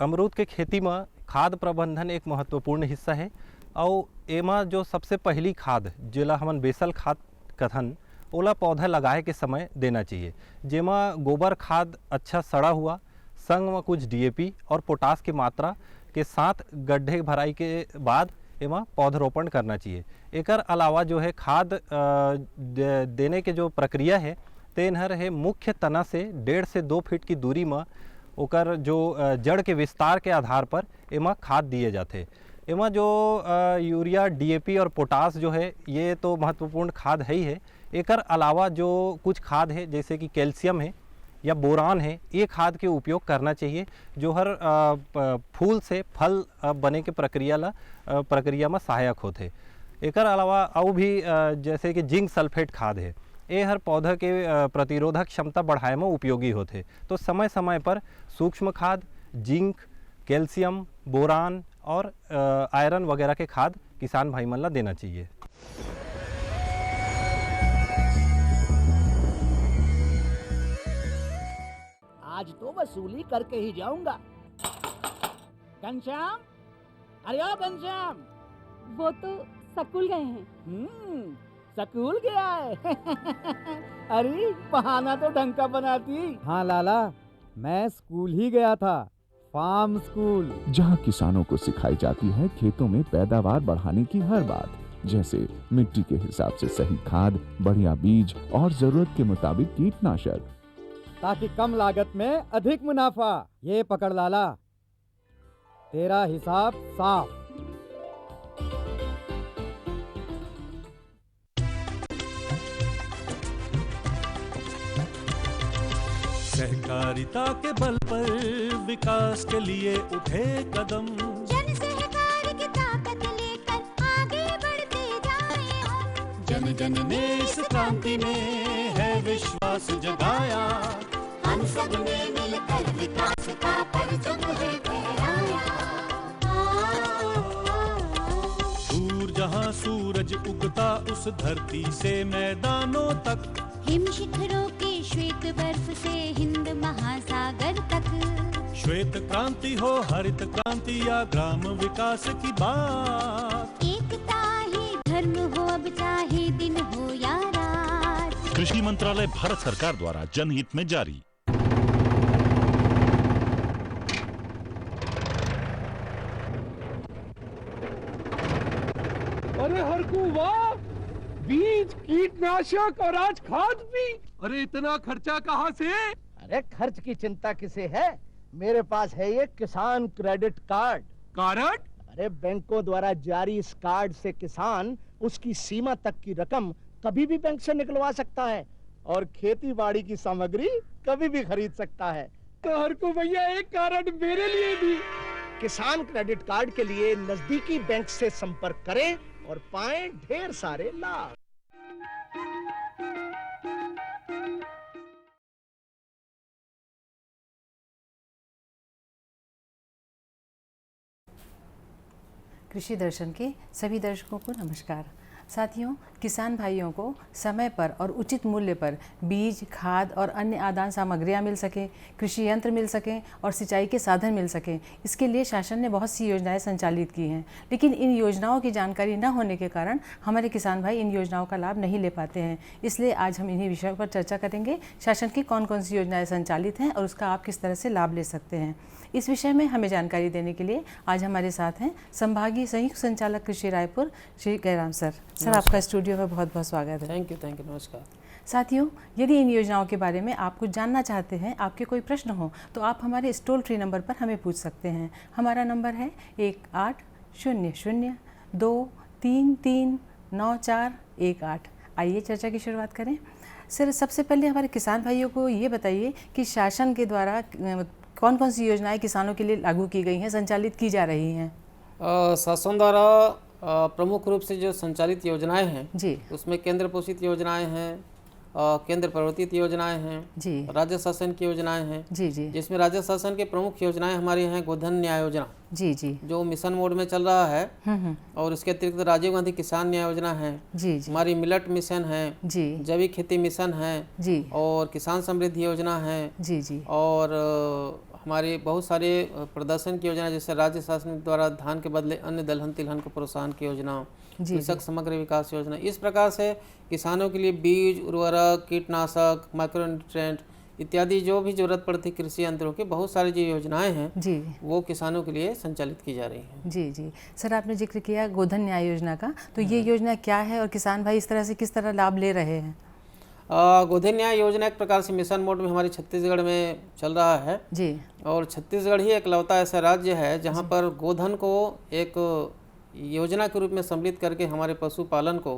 अमरूद के खेती में खाद प्रबंधन एक महत्वपूर्ण हिस्सा है और एमा जो सबसे पहली खाद जेला हमन बेसल खाद कथन ओला पौधा लगाए के समय देना चाहिए, जेमा गोबर खाद अच्छा सड़ा हुआ संग में कुछ डीएपी और पोटास की मात्रा के साथ गड्ढे भराई के बाद एमा पौधरोपण करना चाहिए। एकर अलावा जो है खाद देने के जो प्रक्रिया है तेनहर है मुख्य तना से 1.5 से 2 फीट की दूरी में ओकर जो जड़ के विस्तार के आधार पर एमा खाद दिए जाते। एमा जो यूरिया डीएपी और पोटास जो है ये तो महत्वपूर्ण खाद है ही है। एकर अलावा जो कुछ खाद है जैसे कि कैल्शियम है या बोरान है, ये खाद के उपयोग करना चाहिए जो हर फूल से फल बने के प्रक्रिया में सहायक होते। एकर अलावा और भी जैसे कि जिंक सल्फेट खाद है, ये हर पौधा के प्रतिरोधक क्षमता बढ़ाए में उपयोगी होते। तो समय समय पर सूक्ष्म खाद, जिंक, कैल्शियम, बोरान और आयरन वगैरह के खाद किसान भाई मन ला देना चाहिए। आज तो वसूली करके ही जाऊंगा। घनश्याम, अरे ओ घनश्याम। वो तो स्कूल गए हैं। स्कूल गया है। अरे बहाना तो ढंग का बनाती। हाँ लाला, मैं स्कूल ही गया था, फार्म स्कूल, जहाँ किसानों को सिखाई जाती है खेतों में पैदावार बढ़ाने की हर बात, जैसे मिट्टी के हिसाब से सही खाद, बढ़िया बीज और जरूरत के मुताबिक कीटनाशक, ताकि कम लागत में अधिक मुनाफा। ये पकड़ लाला, तेरा हिसाब साफ। सहकारिता के बल पर विकास के लिए उठे कदम, जन सहकार की ताकत लेकर आगे बढ़ते जाएं हम। जन जन ने इस क्रांति में है विश्वास जगाया, हम सब ने मिलकर विकास का परचम है फहराया। दूर जहां सूरज उगता उस धरती से मैदानों तक, हिम शिखरों के श्वेत बर्फ से हिंद महासागर तक। श्वेत क्रांति हो, हरित क्रांति या ग्राम विकास की बात, एकता ही धर्म हो अब चाहे दिन हो या रात। कृषि मंत्रालय भारत सरकार द्वारा जनहित में जारी। अरे हरकू वाह, बीज, कीटनाशक और आज खाद भी। अरे इतना खर्चा कहाँ से? अरे खर्च की चिंता किसे है, मेरे पास है ये किसान क्रेडिट कार्ड। कार्ड? अरे बैंकों द्वारा जारी इस कार्ड से किसान उसकी सीमा तक की रकम कभी भी बैंक से निकलवा सकता है और खेती बाड़ी की सामग्री कभी भी खरीद सकता है। तो हरकू भैया एक कार्ड मेरे लिए भी। किसान क्रेडिट कार्ड के लिए नजदीकी बैंक से संपर्क करें और पाएं ढेर सारे लाभ। कृषि दर्शन के सभी दर्शकों को नमस्कार। साथियों, किसान भाइयों को समय पर और उचित मूल्य पर बीज, खाद और अन्य आदान सामग्रियां मिल सकें, कृषि यंत्र मिल सकें और सिंचाई के साधन मिल सकें, इसके लिए शासन ने बहुत सी योजनाएं संचालित की हैं। लेकिन इन योजनाओं की जानकारी न होने के कारण हमारे किसान भाई इन योजनाओं का लाभ नहीं ले पाते हैं। इसलिए आज हम इन्हीं विषयों पर चर्चा करेंगे। शासन की कौन कौन सी योजनाएँ संचालित हैं और उसका आप किस तरह से लाभ ले सकते हैं। इस विषय में हमें जानकारी देने के लिए आज हमारे साथ हैं संभागीय संयुक्त संचालक कृषि रायपुर श्री गैराम सर। सर, आपका स्टूडियो में बहुत बहुत स्वागत है। थैंक यू, नमस्कार। साथियों, यदि इन योजनाओं के बारे में आप कुछ जानना चाहते हैं, आपके कोई प्रश्न हो, तो आप हमारे इस टोल फ्री नंबर पर हमें पूछ सकते हैं। हमारा नंबर है 1800-233-9418। आइए चर्चा की शुरुआत करें। सर, सबसे पहले हमारे किसान भाइयों को ये बताइए कि शासन के द्वारा कौन कौन सी योजनाएं किसानों के लिए लागू की गई हैं, संचालित की जा रही हैं? शासन द्वारा प्रमुख रूप से जो संचालित योजनाएं हैं जी, उसमें केंद्र पोषित योजनाएं हैं, केंद्र प्रवर्तित योजनाएं हैं जी, राज्य शासन की योजनाएं हैं जी जी, जिसमें राज्य शासन के प्रमुख योजनाएं हमारी हैं गोधन न्याय योजना जी जी, जो मिशन मोड में चल रहा है, और इसके अतिरिक्त राजीव गांधी किसान न्याय योजना है जी जी, हमारी मिलट मिशन है जी, जैविक खेती मिशन है जी, और किसान समृद्धि योजना है जी जी, और हमारे बहुत सारे प्रदर्शन की योजना, जैसे राज्य शासन द्वारा धान के बदले अन्य दलहन तिलहन को प्रोत्साहन की योजना, कृषक समग्र विकास योजना, इस प्रकार से किसानों के लिए बीज, उर्वरक, कीटनाशक, माइक्रोन्यूट्रिएंट इत्यादि जो भी जरूरत पड़ती कृषि यंत्रों की बहुत सारी जो योजनाएं हैं जी वो किसानों के लिए संचालित की जा रही हैं। जी जी सर, आपने जिक्र किया गोधन न्याय योजना का, तो ये योजना क्या है और किसान भाई इस तरह से किस तरह लाभ ले रहे हैं? गोधन न्याय योजना एक प्रकार से मिशन मोड में हमारे छत्तीसगढ़ में चल रहा है जी, और छत्तीसगढ़ ही एकलौता ऐसा राज्य है जहाँ पर गोधन को एक योजना के रूप में सम्मिलित करके हमारे पशुपालन को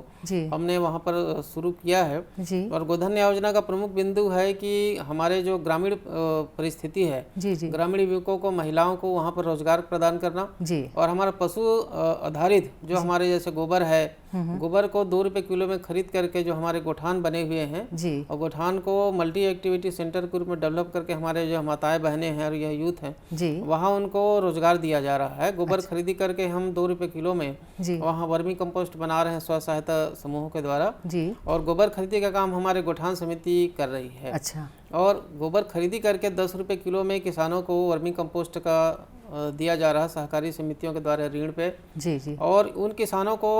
हमने वहाँ पर शुरू किया है जी। और गोधन योजना का प्रमुख बिंदु है कि हमारे जो ग्रामीण परिस्थिति है जी जी, ग्रामीण युवकों को, महिलाओं को वहाँ पर रोजगार प्रदान करना जी। और हमारा पशु आधारित जो हमारे जैसे गोबर है, गोबर को 2 रुपये किलो में खरीद करके जो हमारे गोठान बने हुए हैं जी, और गोठान को मल्टी एक्टिविटी सेंटर के रूप में डेवलप करके हमारे जो माताएं बहनें हैं और यह यूथ हैं जी, वहाँ उनको रोजगार दिया जा रहा है। गोबर खरीदी करके हम 2 रुपये किलो में जी, वहाँ वर्मी कंपोस्ट बना रहे हैं स्व सहायता समूहों के द्वारा जी। और गोबर खरीदी का काम हमारे गोठान समिति कर रही है। अच्छा। और गोबर खरीदी करके 10 रुपये किलो में किसानों को वर्मी कंपोस्ट का दिया जा रहा है सहकारी समितियों के द्वारा ऋण पे। जी जी। और उन किसानों को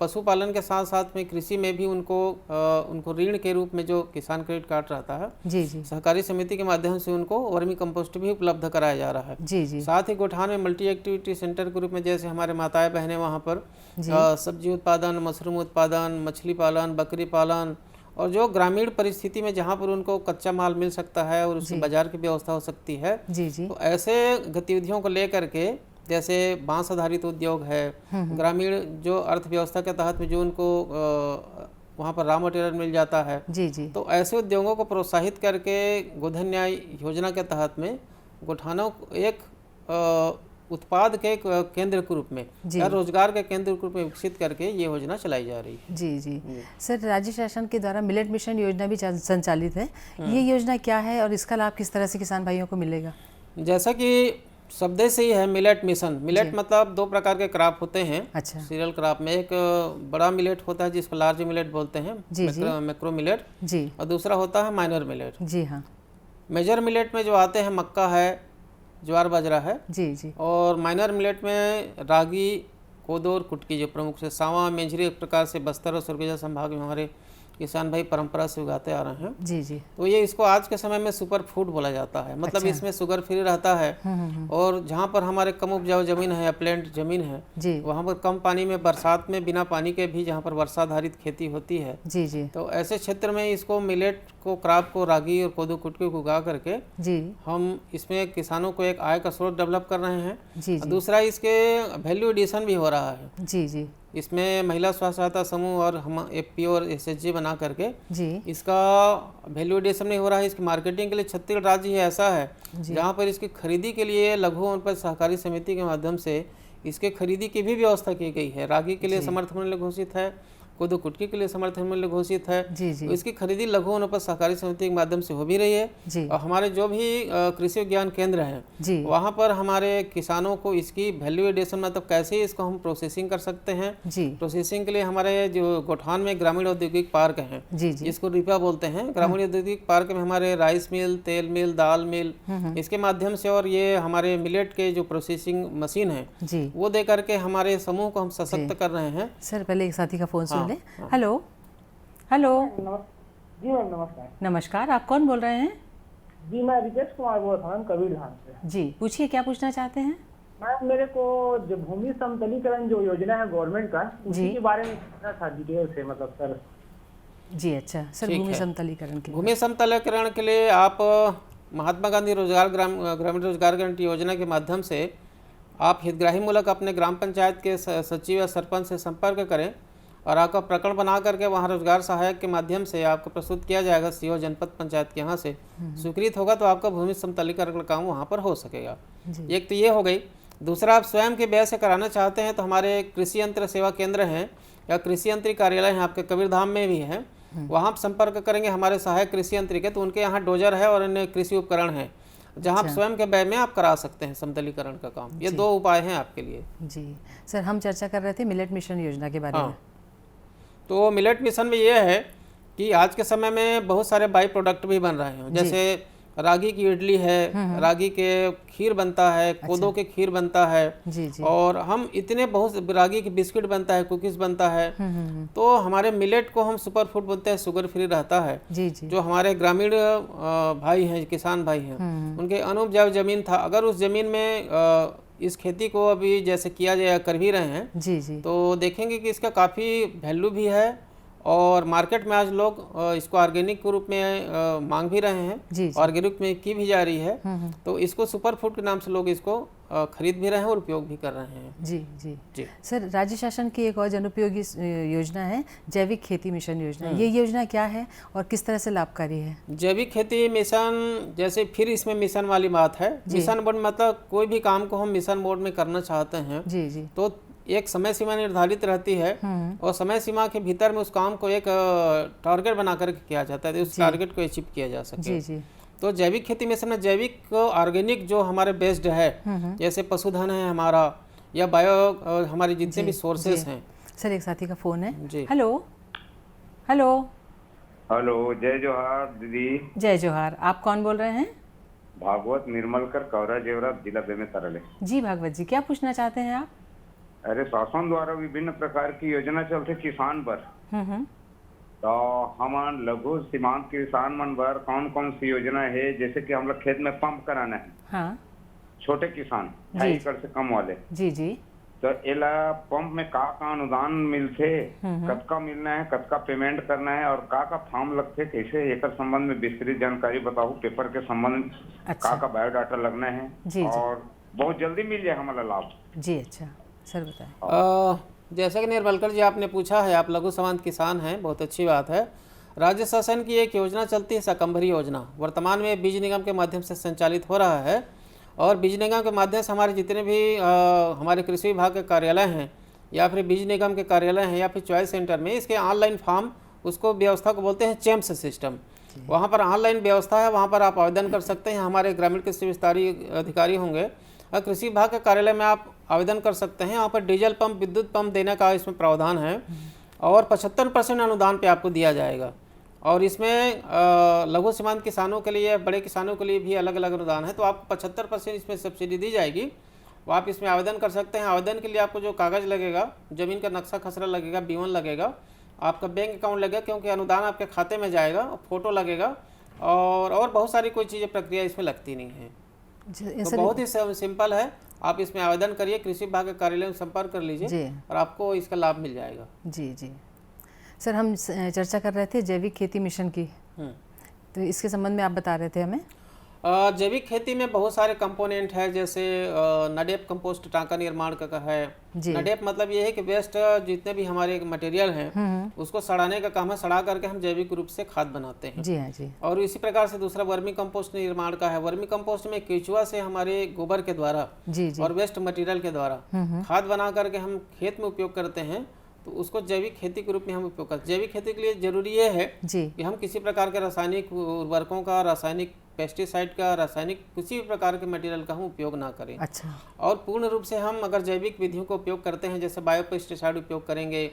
पशुपालन के साथ साथ में कृषि में भी उनको ऋण के रूप में जो किसान क्रेडिट कार्ड रहता है जी जी, सहकारी समिति के माध्यम से उनको वर्मी कंपोस्ट भी उपलब्ध कराया जा रहा है। जी जी। साथ ही गोठान में मल्टी एक्टिविटी सेंटर के रूप में जैसे हमारे माताएं बहनें वहाँ पर सब्जी उत्पादन, मशरूम उत्पादन, मछली पालन, बकरी पालन और जो ग्रामीण परिस्थिति में जहाँ पर उनको कच्चा माल मिल सकता है और उसकी बाजार की व्यवस्था हो सकती है जी जी, तो ऐसे गतिविधियों को लेकर के जैसे बांस आधारित उद्योग है, ग्रामीण जो अर्थव्यवस्था के तहत में जो उनको वहाँ पर रॉ मटेरियल मिल जाता है जी जी, तो ऐसे उद्योगों को प्रोत्साहित करके गोधन न्याय योजना के तहत में गोठानों को एक उत्पाद के केंद्र के रूप में या रोजगार के केंद्र के रूप में विकसित करके ये योजना चलाई जा रही है। जी जी। सर, राज्य शासन के द्वारा मिलेट मिशन योजना भी संचालित है, ये योजना क्या है और इसका लाभ किस तरह से किसान भाइयों को मिलेगा? जैसा कि शब्द से ही है मिलेट मिशन। मिलेट मतलब 2 प्रकार के क्रॉप होते हैं। अच्छा। सीरियल क्रॉप में एक बड़ा मिलेट होता है जिसको लार्ज मिलेट बोलते हैं, मैक्रो मिलेट जी, और दूसरा होता है माइनर मिलेट। जी हाँ। मेजर मिलेट में जो आते हैं मक्का है, ज्वार बाजरा है जी जी, और माइनर मिलेट में रागी, कोदो और कुटकी जो प्रमुख से सांवा, मेंझरी एक प्रकार से बस्तर और सरगुजा संभाग में हमारे किसान भाई परंपरा से उगाते आ रहे हैं। जी जी। तो ये इसको आज के समय में सुपर फूड बोला जाता है, मतलब अच्छा। इसमें शुगर फ्री रहता है और जहाँ पर हमारे कम उपजाऊ जमीन है, अपलैंड जमीन है जी, वहाँ पर कम पानी में, बरसात में बिना पानी के भी जहाँ पर वर्षाधारित खेती होती है जी जी, तो ऐसे क्षेत्र में इसको मिलेट को, क्रॉप को, रागी और कोदो कुटकी को उगा करके जी, हम इसमें किसानों को एक आय का स्रोत डेवलप कर रहे हैं। जी जी, दूसरा इसके वैल्यू एडिशन भी हो रहा है। जी जी, इसमें महिला स्व सहायता समूह और हम एफपीओ और एसएचजी बना करके जी, इसका वैल्यू एडिशन नहीं हो रहा है। इसकी मार्केटिंग के लिए छत्तीसगढ़ राज्य ही ऐसा है जहाँ पर इसकी खरीदी के लिए लघु वनोपज सहकारी समिति के माध्यम से इसके खरीदी की भी व्यवस्था की गई है। रागी के लिए समर्थन मूल्य घोषित है, कोदो कुटकी के लिए समर्थन मूल्य घोषित है। जी जी, तो इसकी खरीदी लघु वनोपज सहकारी समिति के माध्यम से हो भी रही है जी, और हमारे जो भी कृषि विज्ञान केंद्र हैं जी, वहाँ पर हमारे किसानों को इसकी वैल्यू एडिशन मतलब कैसे इसको हम प्रोसेसिंग कर सकते हैं। जी, प्रोसेसिंग के लिए हमारे जो गोठान में ग्रामीण औद्योगिक पार्क हैं जी जी, जिसको रिपा बोलते हैं, ग्रामीण औद्योगिक पार्क में हमारे राइस मिल, तेल मिल, दाल मिल इसके माध्यम से और ये हमारे मिलेट के जो प्रोसेसिंग मशीन है जी, वो दे करके हमारे समूह को हम सशक्त कर रहे हैं। सर, पहले एक साथी का फोन सुन लें। Hello hello. जी मैम नमस्कार। नमस्कार, आप कौन बोल रहे हैं? जी मैं रितेश कुमार बोल रहा हूँ कबीर धाम से। जी, पूछिए क्या पूछना चाहते हैं? मैम मेरे को जो भूमि समतलीकरण जो योजना है गवर्नमेंट का उसी के बारे में पूछना था डिटेल से, मतलब सर। जी अच्छा सर, भूमि समतलीकरण के भूमि समतलीकरण के लिए आप महात्मा गांधी ग्रामीण रोजगार गारंटी योजना के माध्यम से आप हितग्राही मूलक अपने ग्राम पंचायत के सचिव या सरपंच से संपर्क करें और आपका प्रकरण बना करके वहाँ रोजगार सहायक के माध्यम से आपको प्रस्तुत किया जाएगा। सीओ जनपद पंचायत के यहाँ से स्वीकृत होगा तो आपका भूमि समतलीकरण का काम वहाँ पर हो सकेगा। एक तो ये हो गई। दूसरा, आप स्वयं के व्यय से कराना चाहते हैं तो हमारे कृषि यंत्र सेवा केंद्र हैं या कृषि यंत्री कार्यालय हैं आपके कबीरधाम में भी हैं, वहाँ आप संपर्क करेंगे हमारे सहायक कृषि यंत्री के, तो उनके यहाँ डोजर है और अन्य कृषि उपकरण है जहाँ आप स्वयं के व्यय में आप करा सकते हैं समतलीकरण का काम। ये 2 उपाय हैं आपके लिए। जी सर, हम चर्चा कर रहे थे मिलेट मिशन योजना के बारे में। तो मिलेट मिशन में ये है कि आज के समय में बहुत सारे बाई प्रोडक्ट भी बन रहे हैं, जैसे रागी की इडली है, रागी के खीर बनता है, कोदो के खीर बनता है, जी जी। और हम इतने बहुत रागी की बिस्किट बनता है, कुकीज़ बनता है। तो हमारे मिलेट को हम सुपर फूड बोलते हैं, शुगर फ्री रहता है। जी जी। जो हमारे ग्रामीण भाई हैं, किसान भाई हैं, उनके अनुपजाऊ जमीन था, अगर उस जमीन में इस खेती को अभी जैसे किया जाए कर भी रहे हैं जी जी। तो देखेंगे कि इसका काफ़ी वैल्यू भी है और मार्केट में आज लोग इसको ऑर्गेनिक के रूप में मांग भी रहे हैं, जी जी। ऑर्गेनिक में की भी जा रही है। तो इसको सुपर फूड के नाम से लोग इसको खरीद भी रहे हैं और उपयोग भी कर रहे हैं। जी जी जी। सर, राज्य शासन की एक और जनोपयोगी योजना है जैविक खेती मिशन योजना। ये योजना क्या है और किस तरह से लाभकारी है? जैविक खेती मिशन, जैसे फिर इसमें मिशन वाली बात है। मिशन मोड मतलब कोई भी काम को हम मिशन मोड में करना चाहते हैं जी जी, तो एक समय सीमा निर्धारित रहती है और समय सीमा के भीतर में उस काम को एक टारगेट बना कर किया जाता है, तो उस टारगेट को अचीव किया जा सके। जी जी। तो जैविक खेती मिशन में जैविक ऑर्गेनिक जो हमारे बेस्ड है, जैसे पशुधन है हमारा या बायो हमारे जितने भी सोर्सेस हैं। सर एक साथी का फोन है। जी। हेलो हेलो हेलो, जय जोहार दीदी। जय जोहार। आप कौन बोल रहे हैं? भागवत निर्मलकर, कौरा जेवरा, जिला बेमेतरले। जी भागवत जी, क्या पूछना चाहते हैं आप? अरे शासन द्वारा विभिन्न प्रकार की योजना चलते किसान पर, तो हम लघु सीमांत किसान मन पर कौन कौन सी योजना है? जैसे कि हम लोग खेत में पंप कराना है, हाँ। छोटे किसान 2.5 एकड़ से कम वाले, जी जी। तो एला पंप में का अनुदान मिलते, कतका मिलना है, कतका पेमेंट करना है और का फॉर्म लगते, कैसे एक संबंध में विस्तृत जानकारी बताओ। पेपर के संबंध का बायोडाटा लगना है और बहुत जल्दी मिल जाए हमारा लाभ। जी अच्छा सर बताएं। जैसा कि निर्मलकर जी आपने पूछा है, आप लघु सीमांत किसान हैं, बहुत अच्छी बात है। राज्य शासन की एक योजना चलती है शाकंभरी योजना, वर्तमान में बीज निगम के माध्यम से संचालित हो रहा है और बीज निगम के माध्यम से हमारे जितने भी हमारे कृषि विभाग के कार्यालय हैं या फिर बीज निगम के कार्यालय हैं या फिर चॉइस सेंटर में इसके ऑनलाइन फॉर्म, उसको व्यवस्था को बोलते हैं चेम्स सिस्टम, वहाँ पर ऑनलाइन व्यवस्था है, वहाँ पर आप आवेदन कर सकते हैं। हमारे ग्रामीण कृषि विस्तारी अधिकारी होंगे और कृषि विभाग के कार्यालय में आप आवेदन कर सकते हैं। यहाँ पर डीजल पंप, विद्युत पंप देने का इसमें प्रावधान है और 75% अनुदान पे आपको दिया जाएगा। और इसमें लघु सीमांत किसानों के लिए, बड़े किसानों के लिए भी अलग अलग अनुदान है, तो आपको 75% इसमें सब्सिडी दी जाएगी। वो आप इसमें आवेदन कर सकते हैं। आवेदन के लिए आपको जो कागज़ लगेगा, ज़मीन का नक्शा खसरा लगेगा, बीवन लगेगा, आपका बैंक अकाउंट लगेगा क्योंकि अनुदान आपके खाते में जाएगा, फोटो लगेगा और बहुत सारी कोई चीज़ें प्रक्रिया इसमें लगती नहीं है। तो बहुत ही सिंपल है। आप इसमें आवेदन करिए, कृषि विभाग के कार्यालय में संपर्क कर लीजिए और आपको इसका लाभ मिल जाएगा। जी जी सर, हम चर्चा कर रहे थे जैविक खेती मिशन की, तो इसके संबंध में आप बता रहे थे हमें। जैविक खेती में बहुत सारे कंपोनेंट है, जैसे नडेप कंपोस्ट टांका निर्माण का है। नडेप मतलब ये है कि वेस्ट जितने भी हमारे मटेरियल हैं उसको सड़ाने का काम है, सड़ा करके हम जैविक रूप से खाद बनाते हैं। जी हाँ जी। और इसी प्रकार से दूसरा वर्मी कंपोस्ट निर्माण का है। वर्मी कंपोस्ट में केचुआ से हमारे गोबर के द्वारा और वेस्ट मटेरियल के द्वारा खाद बना करके हम खेत में उपयोग करते हैं, तो उसको जैविक खेती के रूप में हम उपयोग करते हैं। जैविक खेती के लिए जरूरी ये है कि हम किसी प्रकार के रासायनिक उर्वरकों का, रासायनिक पेस्टिसाइड का, रासायनिक किसी भी प्रकार के मटेरियल का हम उपयोग ना करें। अच्छा। और पूर्ण रूप से हम अगर जैविक विधियों को उपयोग करते हैं, जैसे बायो पेस्टिसाइड उपयोग करेंगे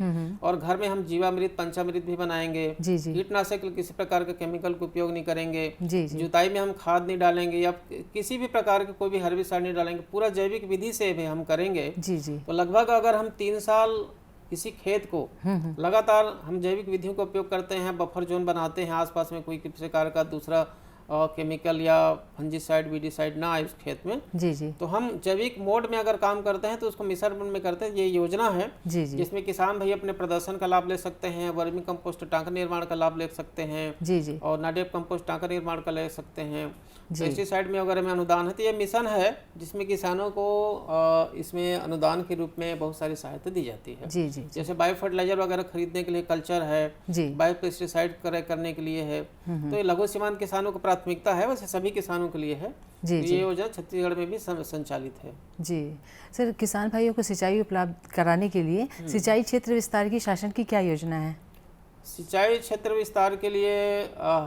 और घर में हम जीवामृत, पंचामृत भी बनाएंगे। कीटनाशक किसी प्रकार के केमिकल का उपयोग नहीं करेंगे। जुताई में हम खाद नहीं डालेंगे या किसी भी प्रकार के कोई भी हर्बिसाइड नहीं डालेंगे, पूरा जैविक विधि से भी हम करेंगे। तो लगभग अगर हम 3 साल किसी खेत को लगातार हम जैविक विधियों का उपयोग करते हैं, बफर जोन बनाते हैं, आसपास में कोई किसी प्रकार का दूसरा केमिकल या फंजीसाइड, वीडीसाइड ना आए उस खेत में, तो हम जैविक मोड में अगर काम करते हैं तो उसको मिशन में करते हैं। ये योजना है जिसमें किसान भाई अपने प्रदर्शन का लाभ ले सकते हैं, वर्मी कंपोस्ट टांका निर्माण का लाभ ले सकते हैं और नाडेप कंपोस्ट टांका निर्माण का ले सकते हैं। पेस्टिसाइड में वगैरह में अनुदान है। तो ये मिशन है जिसमें किसानों को इसमें अनुदान के रूप में बहुत सारी सहायता दी जाती है। जैसे बायो फर्टिलाइजर वगैरह खरीदने के लिए कल्चर है, बायो पेस्टिसाइड करने के लिए है। तो ये लघु सीमांत किसानों को प्राथमिकता है, वैसे सभी किसानों के लिए है। ये योजना छत्तीसगढ़ में भी संचालित है। जी सर, किसान भाइयों को सिंचाई उपलब्ध कराने के लिए सिंचाई क्षेत्र विस्तार की शासन की क्या योजना है? सिंचाई क्षेत्र विस्तार के लिए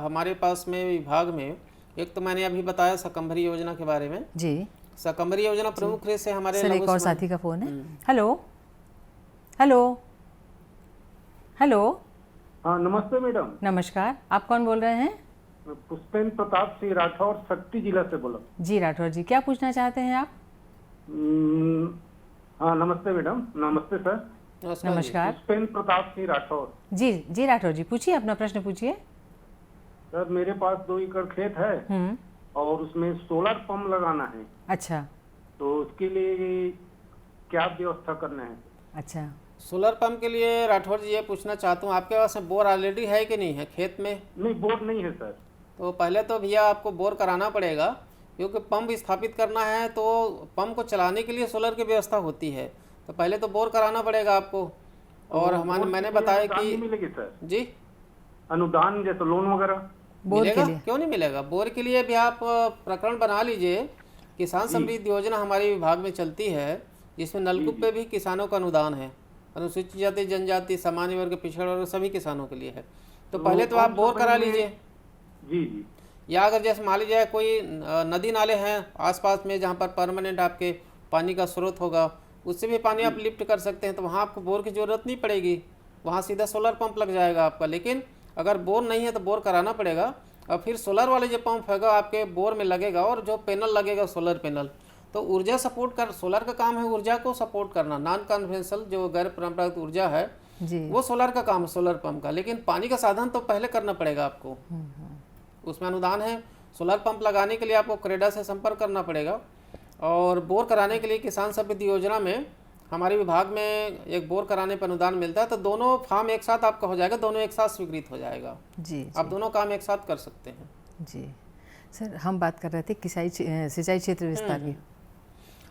हमारे पास में विभाग में एक तो मैंने अभी बताया शाकंभरी योजना के बारे में। शाकंभरी योजना प्रमुख रूप से हमारे सर एक और साथी का फोन है। Hello hello hello. हाँ नमस्ते मैडम। नमस्कार, आप कौन बोल रहे हैं? पुष्पेंद्र प्रताप सिंह राठौर, शक्ति जिला से बोला। जी राठौर जी, क्या पूछना चाहते हैं आप? हाँ नमस्ते मैडम। नमस्ते सर। नमस्कार। पुष्पेंद्र प्रताप सिंह राठौर। जी जी राठौर जी, पूछिए, अपना प्रश्न पूछिए। सर मेरे पास 2 एकड़ खेत है और उसमें सोलर पंप लगाना है। अच्छा, तो उसके लिए क्या व्यवस्था करना है? अच्छा, सोलर पंप के लिए राठौर जी ये पूछना चाहता हूँ, आपके पास बोर ऑलरेडी है कि नहीं है खेत में? नहीं, बोर नहीं है सर। तो पहले तो भैया आपको बोर कराना पड़ेगा, क्योंकि पंप स्थापित करना है तो पंप को चलाने के लिए सोलर की व्यवस्था होती है, तो पहले तो बोर कराना पड़ेगा आपको। और हमारे मैंने बताया कि मिलेगी सर जी अनुदान, जैसे लोन वगैरह मिलेगा, क्यों नहीं मिलेगा। बोर के लिए भी आप प्रकरण बना लीजिए, किसान समृद्धि योजना हमारे विभाग में चलती है, जिसमें नलकूप पे भी किसानों का अनुदान है, अनुसूचित जाति, जनजाति, सामान्य वर्ग, पिछड़ा वर्ग सभी किसानों के लिए है। तो पहले तो आप बोर करा लीजिए। जी जी। या अगर जैसे मान लीजिए कोई नदी नाले हैं आसपास में जहाँ पर परमानेंट आपके पानी का स्रोत होगा, उससे भी पानी आप लिफ्ट कर सकते हैं, तो वहाँ आपको बोर की ज़रूरत नहीं पड़ेगी, वहाँ सीधा सोलर पंप लग जाएगा आपका। लेकिन अगर बोर नहीं है तो बोर कराना पड़ेगा, और फिर सोलर वाले जो पंप होगा आपके बोर में लगेगा, और जो पैनल लगेगा सोलर पैनल, तो ऊर्जा सपोर्ट कर, सोलर का काम है ऊर्जा को सपोर्ट करना, नॉन कन्वेंशनल जो गैर परंपरागत ऊर्जा है जी, वो सोलर का काम है, सोलर पंप का। लेकिन पानी का साधन तो पहले करना पड़ेगा आपको, उसमें अनुदान है। सोलर पंप लगाने के लिए आपको क्रेडा से संपर्क करना पड़ेगा, और बोर कराने के लिए किसान समृद्धि योजना में हमारे विभाग में एक बोर कराने पर अनुदान मिलता है, तो दोनों फार्म एक साथ आपका हो जाएगा, दोनों एक साथ स्वीकृत हो जाएगा जी, आप दोनों काम एक साथ कर सकते हैं। जी सर, हम बात कर रहे थे सिंचाई क्षेत्र विस्तार की।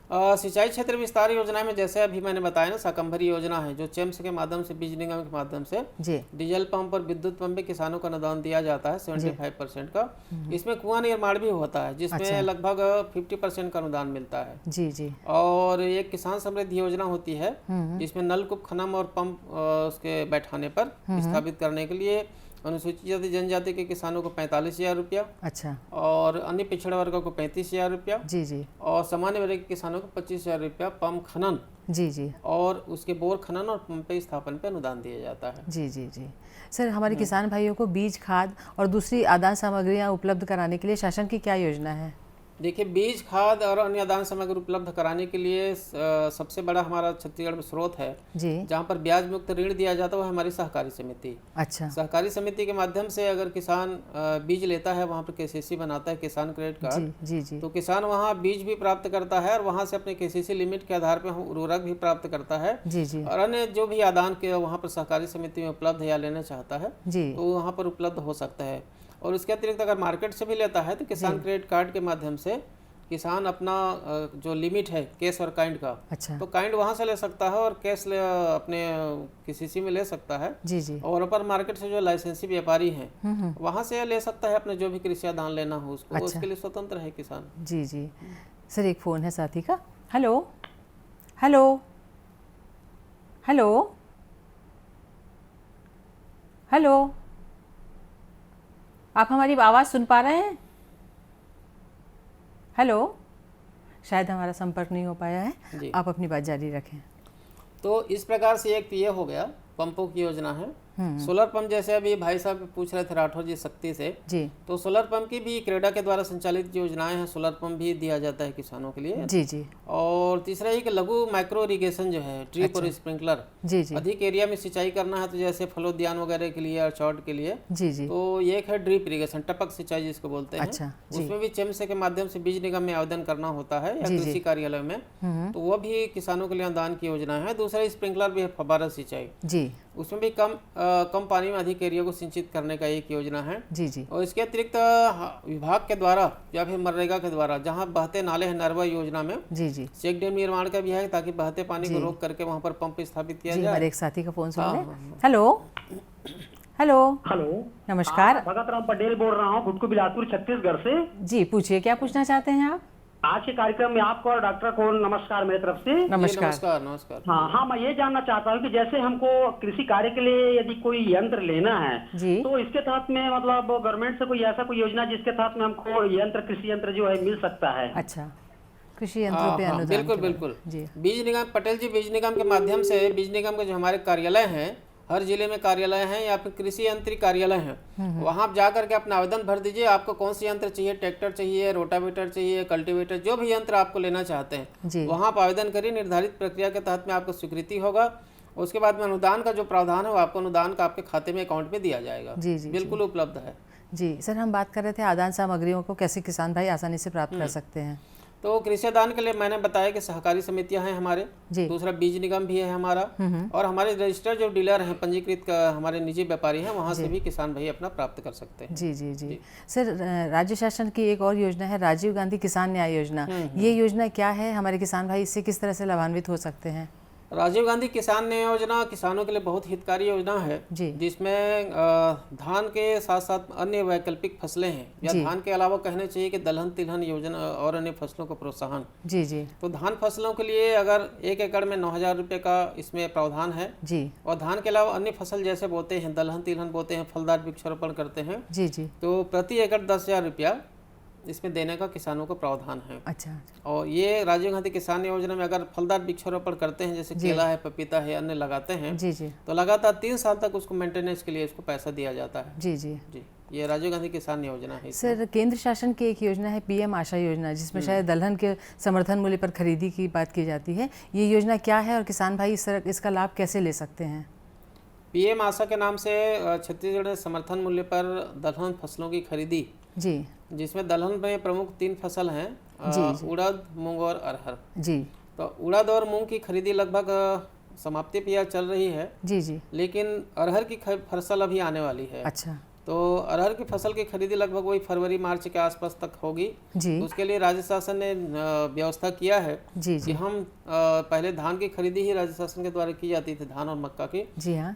सिंचाई क्षेत्र विस्तार योजना में जैसे अभी मैंने बताया ना, शाकंभरी योजना है जो चेम्स के माध्यम से, बीज निगम के माध्यम से जी, डीजल पंप और विद्युत पंप पे किसानों को अनुदान दिया जाता है 75% का। इसमें कुआं निर्माण भी होता है, जिसमें लगभग 50% का अनुदान मिलता है। जी जी। और एक किसान समृद्धि योजना होती है, जिसमें नलकूप, खनन और पंप उसके बैठाने पर स्थापित करने के लिए अनुसूचित जाति, जनजाति के किसानों को 45,000 रुपया, अच्छा, और अन्य पिछड़ा वर्गों को 35,000 रुपया, जी जी, और सामान्य वर्ग के किसानों को 25,000 रुपया पंप खनन, जी जी, और उसके बोर खनन और पंप पे स्थापन पे अनुदान दिया जाता है। जी जी जी। सर, हमारे किसान भाइयों को बीज, खाद और दूसरी आदान सामग्रियां उपलब्ध कराने के लिए शासन की क्या योजना है? देखिए, बीज, खाद और अन्य आदान सामग्री उपलब्ध कराने के लिए सबसे बड़ा हमारा छत्तीसगढ़ में स्रोत है जी, जहाँ पर ब्याज मुक्त ऋण दिया जाता है, वो हमारी सहकारी समिति। अच्छा, सहकारी समिति के माध्यम से अगर किसान बीज लेता है, वहाँ पर केसीसी बनाता है, किसान क्रेडिट कार्ड, जी जी, तो किसान वहाँ बीज भी प्राप्त करता है, और वहाँ से अपने केसीसी लिमिट के आधार पर उर्वरक भी प्राप्त करता है, जी जी, और अन्य जो भी आदान के वहाँ पर सहकारी समिति में उपलब्ध है या लेना चाहता है जी, तो वहाँ पर उपलब्ध हो सकता है। और इसके अतिरिक्त अगर मार्केट से भी लेता है तो किसान क्रेडिट कार्ड के माध्यम से किसान अपना जो लिमिट है कैश और काइंड का, अच्छा, तो काइंड वहाँ से ले सकता है और कैश अपने किसी में ले सकता है, जी जी, और ऊपर मार्केट से जो लाइसेंसी व्यापारी हैं वहाँ से ले सकता है अपने जो भी कृषि आदान लेना हो उसको, अच्छा, उसके लिए स्वतंत्र है किसान। जी जी। सर, एक फ़ोन है साथी का। हेलो हेलो हेलो हेलो, आप हमारी आवाज़ सुन पा रहे हैं? हेलो, शायद हमारा संपर्क नहीं हो पाया है, आप अपनी बात जारी रखें। तो इस प्रकार से एक तो ये हो गया पंपों की योजना है। सोलर पंप जैसे अभी भाई साहब पूछ रहे थे राठौर जी शक्ति से, जी, तो सोलर पंप की भी क्रेडा के द्वारा संचालित योजनाएं हैं, सोलर पंप भी दिया जाता है किसानों के लिए। जी जी। और तीसरा ये कि लघु माइक्रो इरिगेशन जो है, ड्रिप और स्प्रिंकलर, जी जी, अधिक एरिया में सिंचाई करना है तो जैसे फलोद्यान वगैरह के लिए और चौट के लिए, जी जी, तो ये एक है ड्रिप इरिगेशन, टपक सिंचाई जिसको बोलते हैं। अच्छा, उसमें भी चेम्स के माध्यम से बीज निगम में आवेदन करना होता है या कृषि कार्यालय में, तो वो भी किसानों के लिए अनुदान की योजना है। दूसरा स्प्रिंकलर भी है, फव्वारा सिंचाई, जी, उसमें भी कम पानी में अधिक एरिया को सिंचित करने का एक योजना है। जी जी। और इसके अतिरिक्त विभाग के द्वारा या फिर मनरेगा के द्वारा जहां बहते नाले हैं, नरवा योजना में जी जी चेक डैम निर्माण का भी है ताकि बहते पानी को रोक करके वहां पर पंप स्थापित किया जाए। हमारे एक साथी का फोन सुन लें। हेलो हेलो हेलो, नमस्कार, भगत राम पटेल बोल रहा हूँ, भुटको बिलासपुर छत्तीसगढ़ से। जी पूछिए, क्या पूछना चाहते हैं आप? आज के कार्यक्रम में आपको और डॉक्टर को नमस्कार मेरी तरफ से। नमस्कार। नमस्कार नमस्कार। हाँ, मैं ये जानना चाहता हूँ कि जैसे हमको कृषि कार्य के लिए यदि कोई यंत्र लेना है जी, तो इसके तहत में मतलब गवर्नमेंट से कोई ऐसा कोई योजना जिसके तहत में हमको यंत्र, कृषि यंत्र जो है मिल सकता है? अच्छा, कृषि यंत्रों पे अनुदान। बिल्कुल बिल्कुल जी। बीज निगम, पटेल जी बीज निगम के माध्यम से, बीज निगम के जो हमारे कार्यालय हैं हर जिले में कार्यालय हैं या फिर कृषि यंत्री कार्यालय हैं, वहाँ आप जा करके अपना आवेदन भर दीजिए। आपको कौन सी यंत्र चाहिए, ट्रैक्टर चाहिए, रोटावेटर चाहिए, कल्टीवेटर, जो भी यंत्र आपको लेना चाहते हैं वहाँ आप आवेदन करिए। निर्धारित प्रक्रिया के तहत में आपको स्वीकृति होगा। उसके बाद में अनुदान का जो प्रावधान है वो आपको अनुदान का आपके खाते में, अकाउंट में दिया जाएगा। बिल्कुल उपलब्ध है। जी सर, हम बात कर रहे थे आदान सामग्रियों को कैसे किसान भाई आसानी से प्राप्त कर सकते हैं। तो कृषि दान के लिए मैंने बताया कि सहकारी समितियां हैं हमारे, दूसरा बीज निगम भी है हमारा, और हमारे रजिस्टर्ड जो डीलर हैं, पंजीकृत हमारे निजी व्यापारी हैं, वहां से भी किसान भाई अपना प्राप्त कर सकते हैं। जी जी जी सर, राज्य शासन की एक और योजना है राजीव गांधी किसान न्याय योजना। ये योजना क्या है, हमारे किसान भाई इससे किस तरह से लाभान्वित हो सकते हैं? राजीव गांधी किसान न्याय योजना किसानों के लिए बहुत हितकारी योजना है, जिसमें धान के साथ साथ अन्य वैकल्पिक फसलें हैं, या धान के अलावा कहना चाहिए कि दलहन तिलहन योजना और अन्य फसलों को प्रोत्साहन। जी। तो धान फसलों के लिए अगर 1 एकड़ में 9,000 रुपये का इसमें प्रावधान है। और धान के अलावा अन्य फसल जैसे बोते हैं, दलहन तिलहन बोते हैं, फलदार वृक्षारोपण करते हैं, तो प्रति एकड़ 10,000 रुपया इसमें देने का किसानों को प्रावधान है। अच्छा। और ये राजीव गांधी किसान योजना में अगर फलदार वृक्षारोपण करते हैं, जैसे केला है, पपीता है, अन्य लगाते हैं, तो लगातार 3 साल तक उसको मेंटेनेंस के लिए उसको पैसा दिया जाता है। जी। ये राजीव गांधी किसान योजना है। सर, केंद्र शासन की एक योजना है पीएम आशा योजना, जिसमें शायद दलहन के समर्थन मूल्य पर खरीदी की बात की जाती है। ये योजना क्या है और किसान भाई इसका लाभ कैसे ले सकते हैं? पीएम आशा के नाम से छत्तीसगढ़ में समर्थन मूल्य पर दलहन फसलों की खरीदी, जिसमें दलहन में प्रमुख 3 फसल हैं, उड़द, मूंग और अरहर। तो उड़द और मूंग की खरीदी लगभग समाप्ति पे चल रही है। लेकिन अरहर की फसल अभी आने वाली है। अच्छा। तो अरहर की फसल की खरीदी लगभग वही फरवरी मार्च के आसपास तक होगी। उसके लिए राज्य शासन ने व्यवस्था किया है कि हम पहले धान की खरीदी ही राज्य शासन के द्वारा की जाती थी, धान और मक्का की।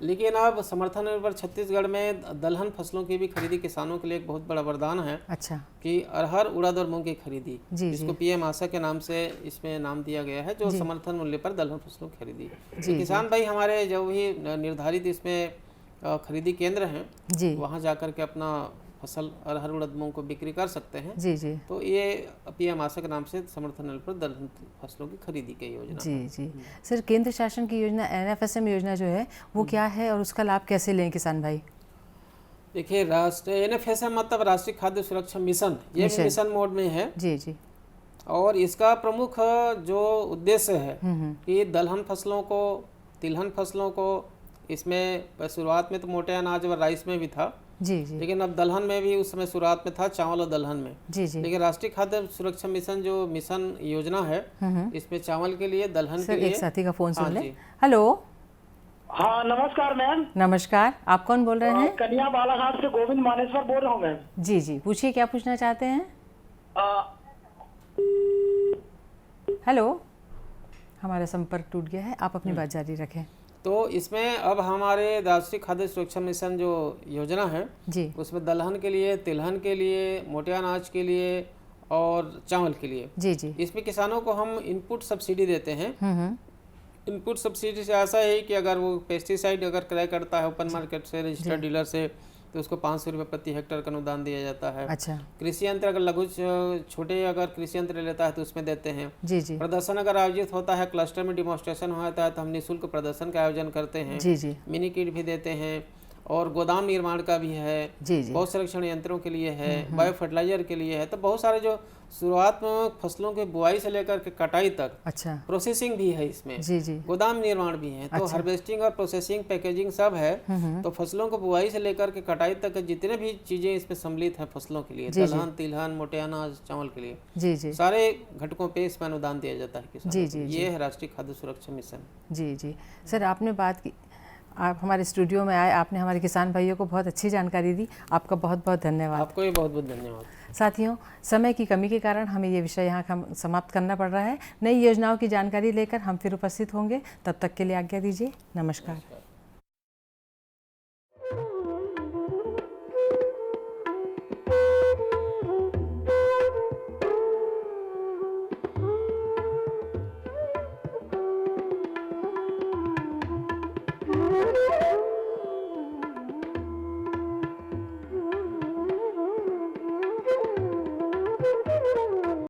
लेकिन अब समर्थन निर्भर छत्तीसगढ़ में दलहन फसलों की भी खरीदी किसानों के लिए एक बहुत बड़ा वरदान है। अच्छा। कि अरहर, उड़द और मूंग की खरीदी, जिसको पीएम आशा के नाम से इसमें नाम दिया गया है, जो समर्थन मूल्य पर दलहन फसलों की खरीदी। तो किसान भाई हमारे जो भी निर्धारित इसमें खरीदी केंद्र हैं, वहाँ जाकर के अपना फसल अरहर, उड़द, मूंग को बिक्री कर सकते हैं। तो ये पीएम आशा के नाम से समर्थन मूल्य पर दलहन फसलों की खरीदी की योजना। सर, केंद्र शासन की योजना NFSM योजना जो है वो क्या है और उसका लाभ कैसे लें किसान भाई? देखिए, राष्ट्रीय NFSM मतलब राष्ट्रीय खाद्य सुरक्षा मिशन, ये मिशन मोड में है। जी। और इसका प्रमुख जो उद्देश्य है कि दलहन फसलों को, तिलहन फसलों को, इसमें शुरुआत में तो मोटे अनाज और राइस में भी था, लेकिन अब दलहन में भी उस समय शुरुआत में था, चावल और दलहन में। लेकिन राष्ट्रीय खाद्य सुरक्षा मिशन जो मिशन योजना है, इसमें चावल के लिए, दलहन के लिए। एक साथी का फोन सुन ले। हेलो। हाँ, नमस्कार मैम। नमस्कार, आप कौन बोल रहे हैं? कन्या बालाघाट से गोविंद मानेश्वर बोल रहा हूँ मैम। जी, पूछिए क्या पूछना चाहते हैं। हेलो, हमारा संपर्क टूट गया है, आप अपनी बात जारी रखें। तो इसमें अब हमारे राष्ट्रीय खाद्य सुरक्षा मिशन जो योजना है, उसमें दलहन के लिए, तिलहन के लिए, मोटे अनाज के लिए और चावल के लिए, इसमें किसानों को हम इनपुट सब्सिडी देते हैं। इनपुट सब्सिडी से ऐसा है कि अगर वो पेस्टिसाइड अगर क्रय करता है ओपन मार्केट से, रजिस्टर्ड डीलर से, तो उसको 500 रुपये प्रति हेक्टेयर का अनुदान दिया जाता है। अच्छा। कृषि यंत्र अगर लघु छोटे अगर कृषि यंत्र लेता है तो उसमें देते हैं। प्रदर्शन अगर आयोजित होता है, क्लस्टर में डिमॉन्स्ट्रेशन होता है, तो हम निःशुल्क प्रदर्शन का आयोजन करते हैं। मिनी किट भी देते हैं, और गोदाम निर्माण का भी है, बहुत संरक्षण यंत्रों के लिए है, बायो फर्टिलाइजर के लिए है। तो बहुत सारे जो शुरुआत में फसलों के बुआई से लेकर के कटाई तक प्रोसेसिंग भी है इसमें, गोदाम निर्माण भी है। तो हार्वेस्टिंग और प्रोसेसिंग, पैकेजिंग सब है। तो फसलों को बुआई से लेकर के कटाई तक जितने भी चीजें इसमें सम्मिलित है फसलों के लिए, दलहन, तिलहन, मोटे अनाज, चावल के लिए, सारे घटकों पे इसमें अनुदान दिया जाता है किसानों को। ये है राष्ट्रीय खाद्य सुरक्षा मिशन। जी। सर, आपने बात की, आप हमारे स्टूडियो में आए, आपने हमारे किसान भाइयों को बहुत अच्छी जानकारी दी, आपका बहुत बहुत धन्यवाद। आपको भी बहुत बहुत धन्यवाद। साथियों, समय की कमी के कारण हमें ये विषय यहाँ समाप्त करना पड़ रहा है। नई योजनाओं की जानकारी लेकर हम फिर उपस्थित होंगे, तब तक के लिए आज्ञा दीजिए। नमस्कार।